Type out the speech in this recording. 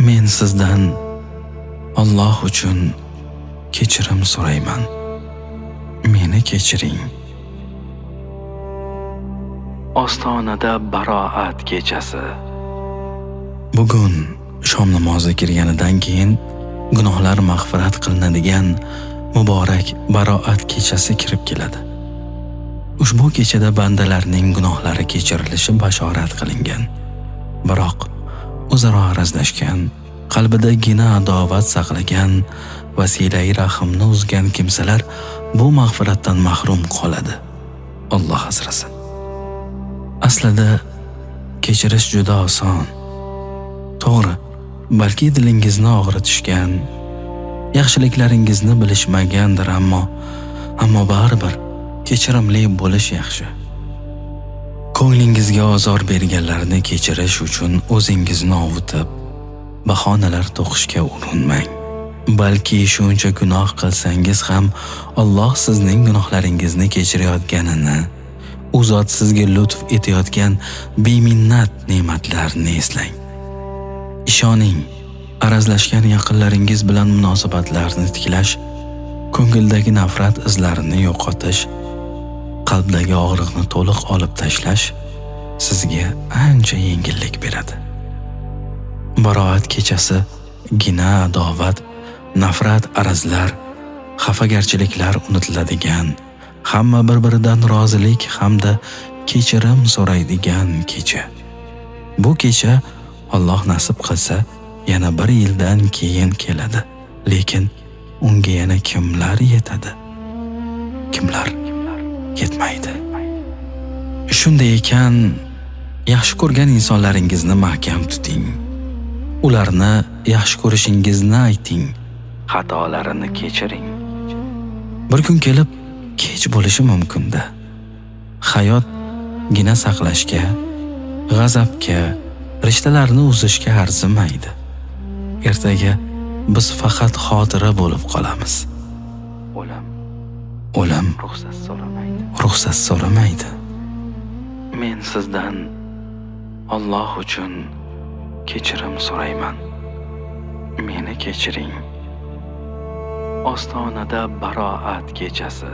Men sizdan Alloh uchun kechirim so'rayman. Meni kechiring. Ostonada baroat kechasi. Bugun shom namozi kirganidan keyin gunohlar mag'firat qilinadigan muborak baroat kechasi kirib keladi. Ushbu kechada bandalarning gunohlari kechirilishi bashorat qilingan. Biroq o'zaro arazlashgan, qalbida gina adovat saqlagan, vasilai rahimni uzgan kimsalar bu mag'firatdan mahrum qoladi. Alloh asrasin. Aslida kechirish juda oson. To'g'ri, balki dilingizni og'ritishgan, yaxshiliklaringizni bilishmagandir, ammo baribir kechirimli bo'lish yaxshi. Ko'nglingizga ozor berganlarni kechirish uchun o'zingizni ovutib, bahonalar to'qishga urinmang. Balki shuncha gunoh qilsangiz ham Alloh sizning gunohlaringizni kechirayotganini, u zot sizga lutf etayotgan beminnat ne'matlarni eslang. Ishoning, arazlashgan yaqinlaringiz bilan munosabatlarni tiklash, ko'ngildagi nafrat izlarini yo'qotish, qalbdagi og'riqni to'liq olib tashlash sizga ancha yengillik beradi. Baroat kechasi gina adovat, nafrat, arazlar, xafagarchiliklar unutiladigan, hamma bir-biridan rozilik hamda kechirim so'raydigan kecha. Bu kecha Alloh nasib qilsa yana 1 yildan keyin keladi. Lekin unga yana kimlar yetadi? Kimlar yetmaydi. Shunday ekan, yaxshi ko'rgan insonlaringizni mahkam tuting. Ularni yaxshi ko'rishingizni ayting, xatolarini kechiring. Bir kun kelib kech bo'lishi mumkin-da. Hayot gina saqlashga, g'azabga, rishtalarni uzishga arzimaydi. Ertaga biz faqat xotira bo'lib qolamiz. O'lim ruxsat so'ramaydi. Men sizdan Alloh uchun kechirim so'rayman. Meni kechiring. Ostonada baroat kechasi.